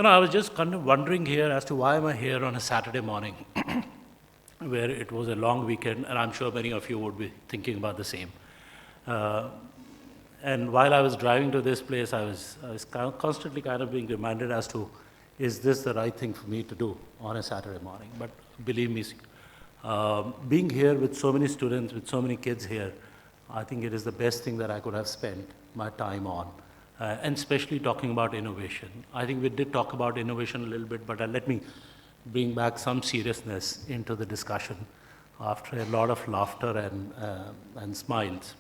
I was just kind of wondering here as to why am I here on a Saturday morning, where it was a long weekend, and I'm sure many of you would be thinking about the same. And while I was driving to this place, I was constantly kind of being reminded as to, is this the right thing for me to do on a Saturday morning? But believe me, being here with so many students, with so many kids here, I think it is the best thing that I could have spent my time on, and especially talking about innovation. I think we did talk about innovation a little bit, but let me bring back some seriousness into the discussion after a lot of laughter and smiles.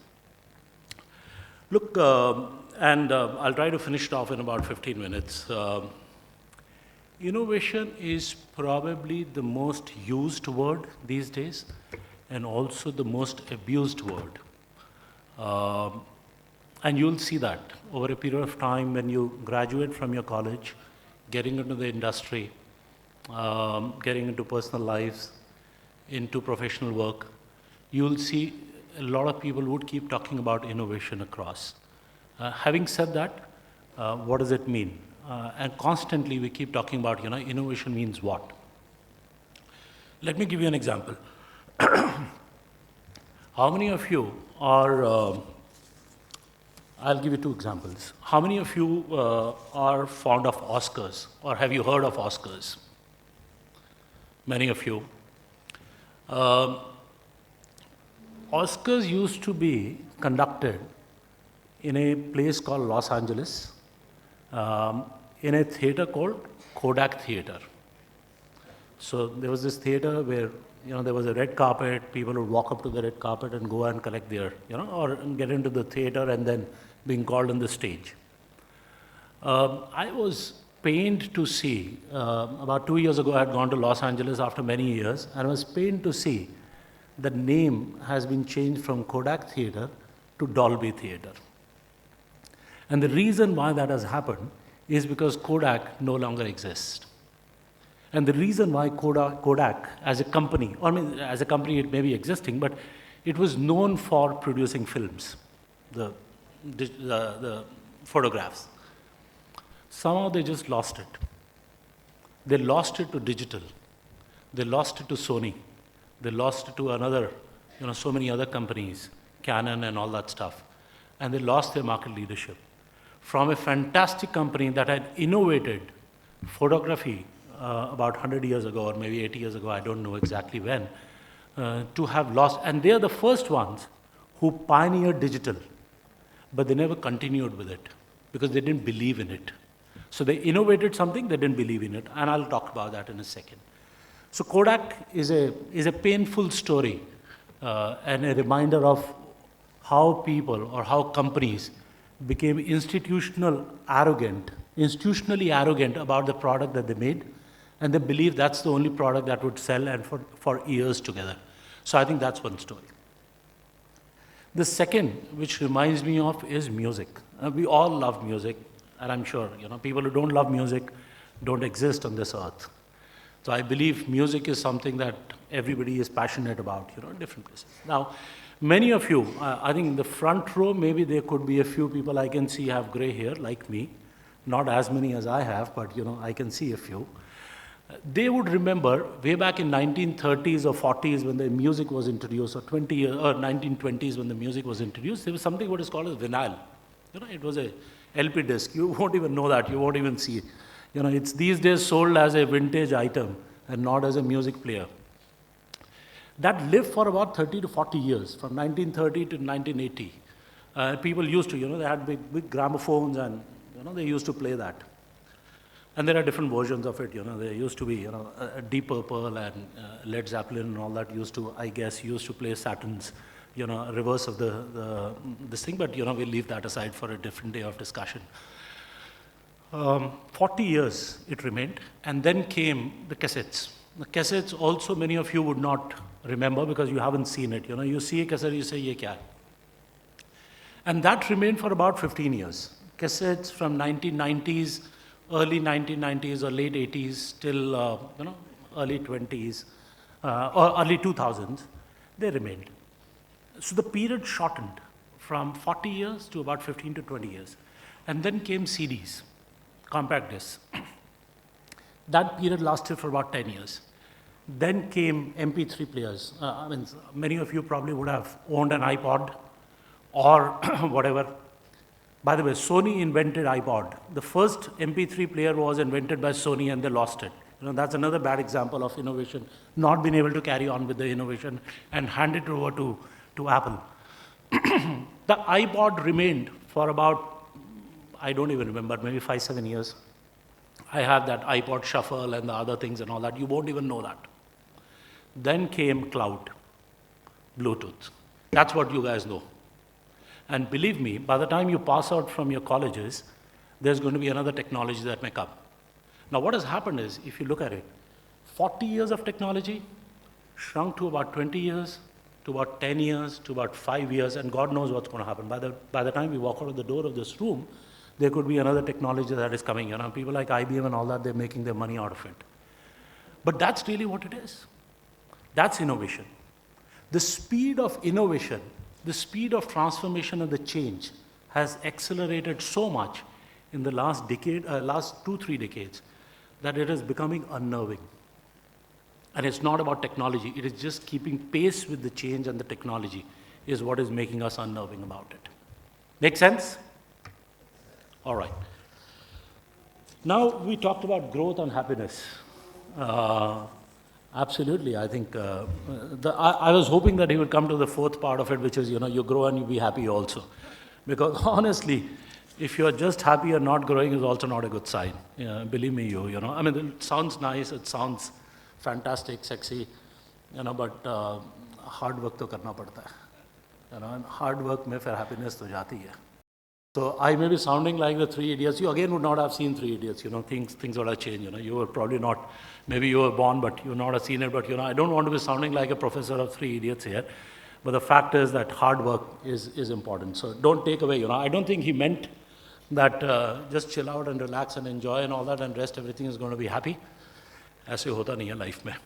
Look, I'll try to finish it off in about 15 minutes. Innovation is probably the most used word these days, and also the most abused word. And you'll see that over a period of time when you graduate from your college, getting into the industry, getting into personal lives, into professional work, you'll see a lot of people would keep talking about innovation across. Having said that, what does it mean? And constantly we keep talking about, innovation means what? Let me give you an example. How many of you are, I'll give you two examples. How many of you are fond of Oscars, or have you heard of Oscars? Many of you. Oscars used to be conducted in a place called Los Angeles, in a theater called Kodak Theater. So there was this theater where, there was a red carpet, people would walk up to the red carpet and go and collect their, or get into the theater and then being called on the stage. I was pained to see, about 2 years ago I had gone to Los Angeles after many years, and I was pained to see the name has been changed from Kodak Theater to Dolby Theater. And the reason why that has happened is because Kodak no longer exists. And the reason why Kodak as a company, as a company it may be existing, but it was known for producing films, the photographs. Somehow they just lost it. They lost it to digital. They lost it to Sony. They lost it to another, so many other companies, Canon and all that stuff. And they lost their market leadership. From a fantastic company that had innovated photography about 100 years ago, or maybe 80 years ago, I don't know exactly when, to have lost. And they are the first ones who pioneered digital, but they never continued with it because they didn't believe in it. So they innovated something, they didn't believe in it, and I'll talk about that in a second. So Kodak is a painful story and a reminder of how people or how companies became institutionally arrogant about the product that they made, and they believed that's the only product that would sell and for years together. So I think that's one story. The second, which reminds me of, is music. We all love music, and I'm sure people who don't love music don't exist on this earth. So I believe music is something that everybody is passionate about, in different places. Now, many of you, I think in the front row, maybe there could be a few people I can see have gray hair, like me. Not as many as I have, but I can see a few. They would remember way back in 1930s or 40s when the music was introduced, or 1920s when the music was introduced, there was something what is called as vinyl. It was a LP disc. You won't even know that. You won't even see it. It's these days sold as a vintage item and not as a music player. That lived for about 30 to 40 years, from 1930 to 1980. People used to, they had big gramophones, and they used to play that. And there are different versions of it. There used to be, Deep Purple and Led Zeppelin and all that used to play Saturn's, reverse of this thing. But we'll leave that aside for a different day of discussion. 40 years it remained, and then came the cassettes. The cassettes also many of you would not remember because you haven't seen it. You see a cassette, you say, ye kya hai? And that remained for about 15 years. Cassettes from 1990s, early 1990s or late 80s till early 20s or early 2000s, they remained. So the period shortened from 40 years to about 15 to 20 years. And then came CDs, compact discs. That period lasted for about 10 years. Then came MP3 players. Many of you probably would have owned an iPod or whatever. By the way, Sony invented iPod. The first MP3 player was invented by Sony and they lost it. That's another bad example of innovation, not being able to carry on with the innovation and hand it over to Apple. The iPod remained for about, I don't even remember, maybe 5-7 years. I have that iPod Shuffle and the other things and all that. You won't even know that. Then came cloud, Bluetooth. That's what you guys know. And believe me, by the time you pass out from your colleges, there's going to be another technology that may come. Now, what has happened is, if you look at it, 40 years of technology shrunk to about 20 years, to about 10 years, to about 5 years, and God knows what's going to happen. By the time we walk out of the door of this room, there could be another technology that is coming. People like IBM and all that, they're making their money out of it. But that's really what it is. That's innovation. The speed of innovation, the speed of transformation and the change has accelerated so much in the last decade, last 2-3 decades, that it is becoming unnerving. And it's not about technology, it is just keeping pace with the change, and the technology is what is making us unnerving about it. Make sense? All right. Now we talked about growth and happiness. Absolutely, I think I was hoping that he would come to the fourth part of it, which is, you grow and you be happy also. Because honestly, if you're just happy and not growing is also not a good sign. Believe me, it sounds nice, it sounds fantastic, sexy, but hard work to karna padta hai. And hard work mein fir happiness to jati hai. So I may be sounding like the Three Idiots. You again would not have seen Three Idiots. Things would have changed. You were probably not. Maybe you were born, but you would not have seen it. But I don't want to be sounding like a professor of Three Idiots here. But the fact is that hard work is important. So don't take away. I don't think he meant that just chill out and relax and enjoy and all that, and rest everything is going to be happy. ऐसे होता नहीं है life में.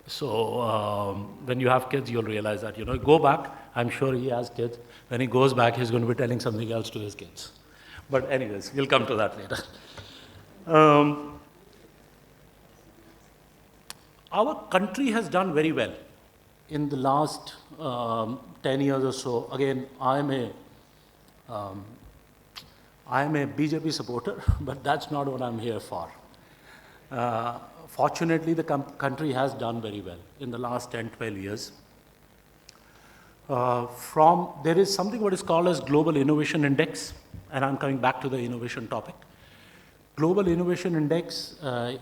So when you have kids, you'll realize that, go back. I'm sure he has kids. When he goes back, he's going to be telling something else to his kids. But anyways, we'll come to that later. Our country has done very well in the last 10 years or so. Again, I'm a BJP supporter, but that's not what I'm here for. Fortunately, the country has done very well in the last 10-12 years. There is something what is called as Global Innovation Index, and I'm coming back to the innovation topic. Global Innovation Index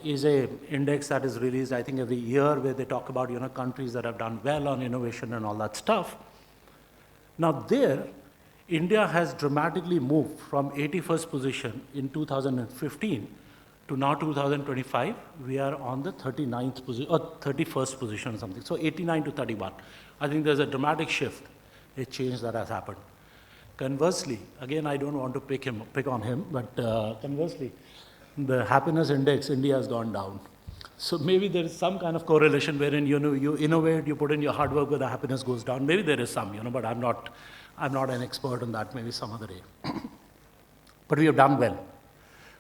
is an index that is released, I think, every year, where they talk about countries that have done well on innovation and all that stuff. Now there, India has dramatically moved from 81st position in 2015 to now 2025, we are on the 39th position, or 31st position or something. So 89 to 31. I think there's a dramatic shift, a change that has happened. Conversely, again, I don't want to pick on him, but conversely, the happiness index, India has gone down. So maybe there is some kind of correlation wherein, you innovate, you put in your hard work, where the happiness goes down. Maybe there is some, but I'm not an expert on that, maybe some other day. But we have done well.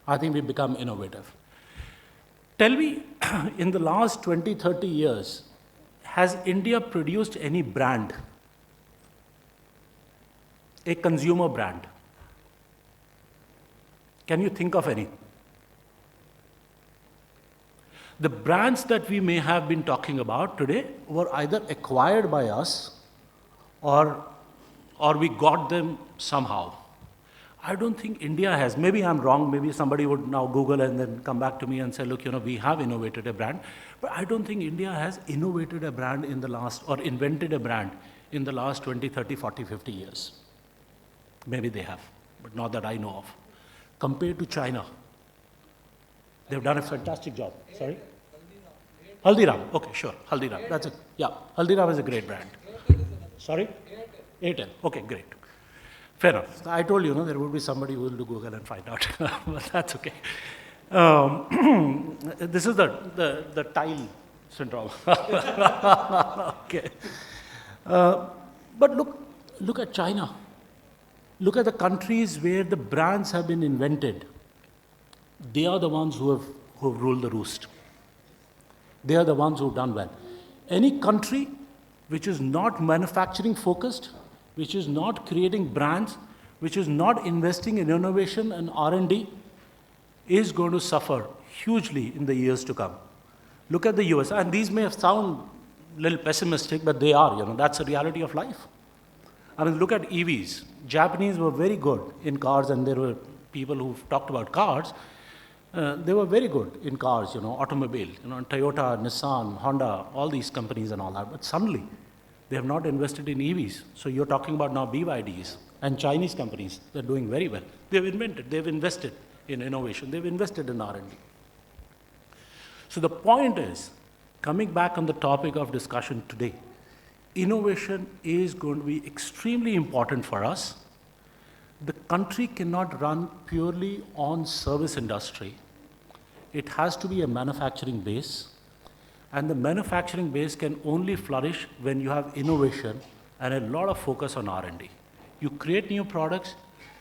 I think we've become innovative. Tell me, in the last 20, 30 years, has India produced any brand, a consumer brand? Can you think of any? The brands that we may have been talking about today were either acquired by us or we got them somehow. I don't think India has. Maybe I'm wrong. Maybe somebody would now Google and then come back to me and say, look, we have innovated a brand. But I don't think India has innovated a brand in the last, or invented a brand in the last 20, 30, 40, 50 years. Maybe they have, but not that I know of. Compared to China, they've done a fantastic job. Sorry? Haldiram. Okay, sure. Haldiram. That's it. Yeah, Haldiram is a great brand. Sorry? Airtel. Okay, great. Fair enough. I told you, there would be somebody who will do Google and find out. But that's okay. This is the tile syndrome. Okay. But look at China. Look at the countries where the brands have been invented. They are the ones who who've ruled the roost. They are the ones who've done well. Any country which is not manufacturing focused, which is not creating brands, which is not investing in innovation and R&D, is going to suffer hugely in the years to come. Look at the US, and these may sound a little pessimistic, but they are, that's the reality of life. I mean, look at EVs. Japanese were very good in cars, and there were people who've talked about cars. They were very good in cars, automobile, Toyota, Nissan, Honda, all these companies and all that. But suddenly, they have not invested in EVs. So you're talking about now BYDs and Chinese companies. They're doing very well. They've invested in innovation. They've invested in R&D. So the point is, coming back on the topic of discussion today, innovation is going to be extremely important for us. The country cannot run purely on service industry. It has to be a manufacturing base. And the manufacturing base can only flourish when you have innovation and a lot of focus on R&D. You create new products,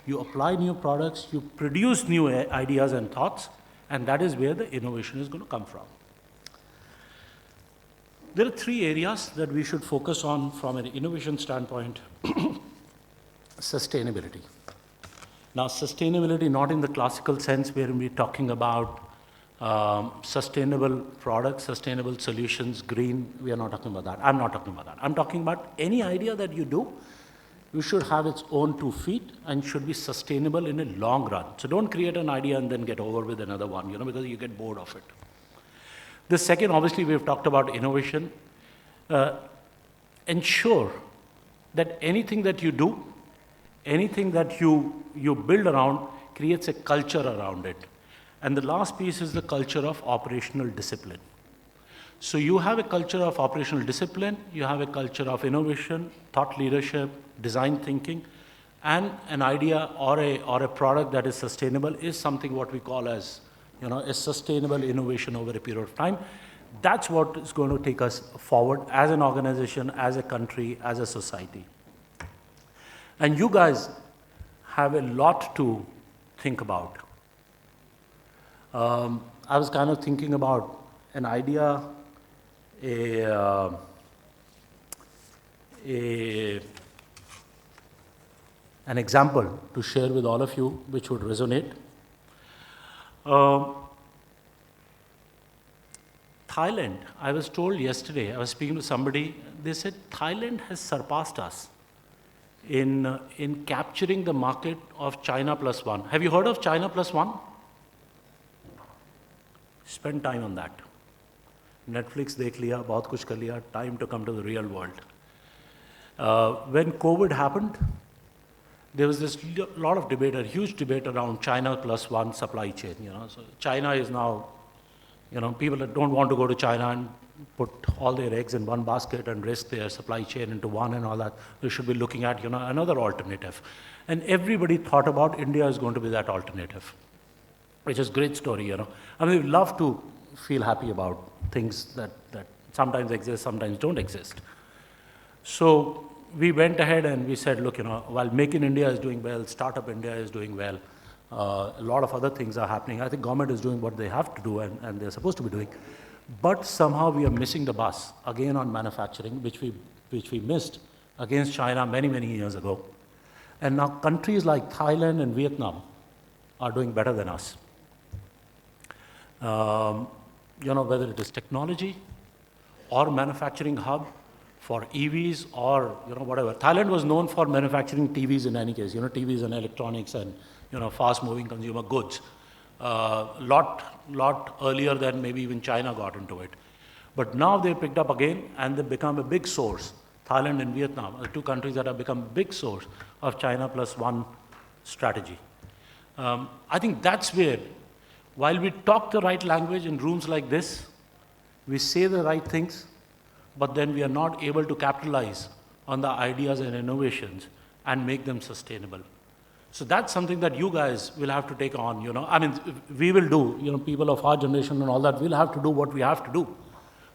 you apply new products, you produce new ideas and thoughts, and that is where the innovation is going to come from. There are 3 areas that we should focus on from an innovation standpoint. Sustainability. Now, sustainability not in the classical sense where we're talking about sustainable products, sustainable solutions, green. We are not talking about that. I'm not talking about that. I'm talking about any idea that you do, you should have its own 2 feet and should be sustainable in a long run. So don't create an idea and then get over with another one, because you get bored of it. The second, obviously, we've talked about innovation. Ensure that anything that you do, anything that you build around creates a culture around it. And the last piece is the culture of operational discipline. So you have a culture of operational discipline, you have a culture of innovation, thought leadership, design thinking, and an idea or a product that is sustainable is something what we call as a sustainable innovation over a period of time. That's what is going to take us forward as an organization, as a country, as a society. And you guys have a lot to think about. I was kind of thinking about an idea, an example to share with all of you, which would resonate. Thailand, I was told yesterday, I was speaking to somebody, they said Thailand has surpassed us in capturing the market of China plus one. Have you heard of China plus one? Spend time on that. Netflix dekh liya, bahut kuch kar liya, time to come to the real world. When COVID happened, there was this lot of debate, a huge debate around China plus one supply chain. So China is now, people that don't want to go to China and put all their eggs in one basket and risk their supply chain into one and all that. They should be looking at, another alternative. And everybody thought about India is going to be that alternative, which is a great story, I mean, we love to feel happy about things that sometimes exist, sometimes don't exist. So we went ahead and we said, look, while Make in India is doing well, Startup India is doing well, a lot of other things are happening. I think government is doing what they have to do and they're supposed to be doing. But somehow we are missing the bus, again on manufacturing, which we missed against China many, many years ago. And now countries like Thailand and Vietnam are doing better than us. Whether it is technology or manufacturing hub for EVs or, whatever. Thailand was known for manufacturing TVs in any case, TVs and electronics and, fast-moving consumer goods. Lot earlier than maybe even China got into it. But now they picked up again and they've become a big source. Thailand and Vietnam are 2 countries that have become a big source of China plus one strategy. I think that's where, while we talk the right language in rooms like this, we say the right things, but then we are not able to capitalize on the ideas and innovations and make them sustainable. So that's something that you guys will have to take on, I mean, we will do, people of our generation and all that, we'll have to do what we have to do.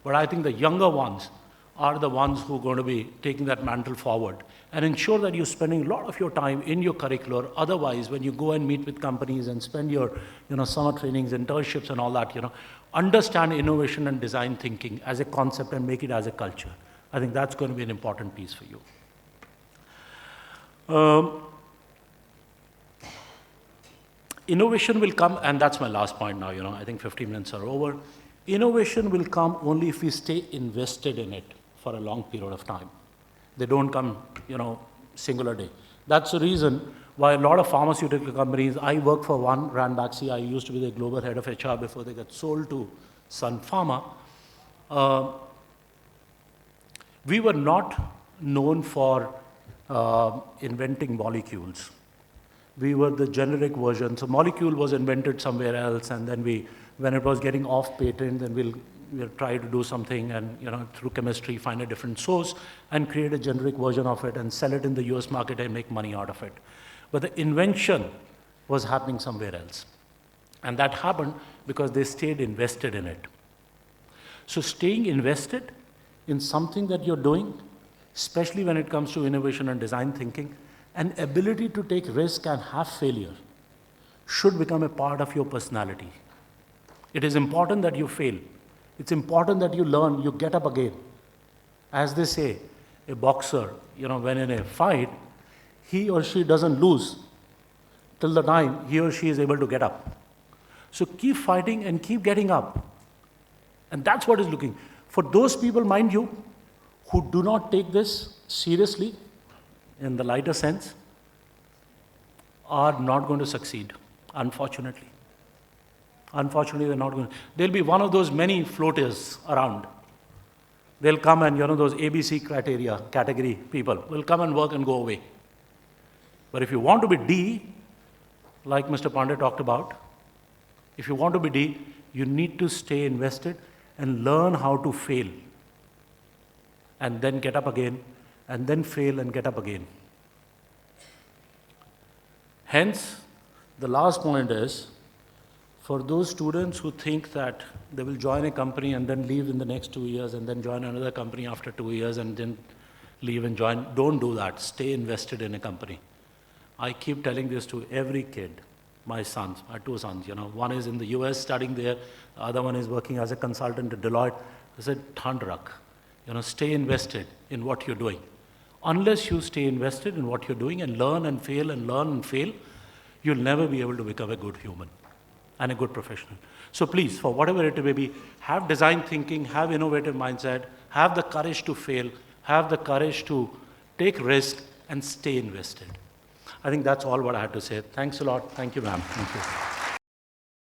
But I think the younger ones are the ones who are going to be taking that mantle forward and ensure that you're spending a lot of your time in your curricular. Otherwise, when you go and meet with companies and spend your summer trainings, internships and all that, understand innovation and design thinking as a concept and make it as a culture. I think that's going to be an important piece for you. Innovation will come, and that's my last point now, I think 50 minutes are over. Innovation will come only if we stay invested in it for a long period of time. They don't come, singular day. That's the reason why a lot of pharmaceutical companies, I work for one, Ranbaxy, I used to be the global head of HR before they got sold to Sun Pharma. We were not known for inventing molecules. We were the generic version. So molecule was invented somewhere else, and then when it was getting off patent, then we'll try to do something and through chemistry find a different source and create a generic version of it and sell it in the US market and make money out of it. But the invention was happening somewhere else. And that happened because they stayed invested in it. So staying invested in something that you're doing, especially when it comes to innovation and design thinking, an ability to take risk and have failure should become a part of your personality. It is important that you fail. It's important that you learn, you get up again. As they say, a boxer, when in a fight, he or she doesn't lose till the time he or she is able to get up. So keep fighting and keep getting up. And that's what is looking. For those people, mind you, who do not take this seriously, in the lighter sense, are not going to succeed, unfortunately. Unfortunately, they're not going to. They'll be one of those many floaters around. They'll come and, those ABC category people will come and work and go away. But if you want to be D, like Mr. Pandey talked about, if you want to be D, you need to stay invested and learn how to fail. And then get up again, and then fail and get up again. Hence, the last point is, for those students who think that they will join a company and then leave in the next 2 years and then join another company after 2 years and then leave and join, don't do that. Stay invested in a company. I keep telling this to every kid, my sons, my 2 sons, one is in the US studying there, the other one is working as a consultant at Deloitte. I said, Thandrak, stay invested in what you're doing. Unless you stay invested in what you're doing and learn and fail and learn and fail, you'll never be able to become a good human and a good professional. So please, for whatever it may be, have design thinking, have innovative mindset, have the courage to fail, have the courage to take risk and stay invested. I think that's all what I had to say. Thanks a lot. Thank you, ma'am. Thank you.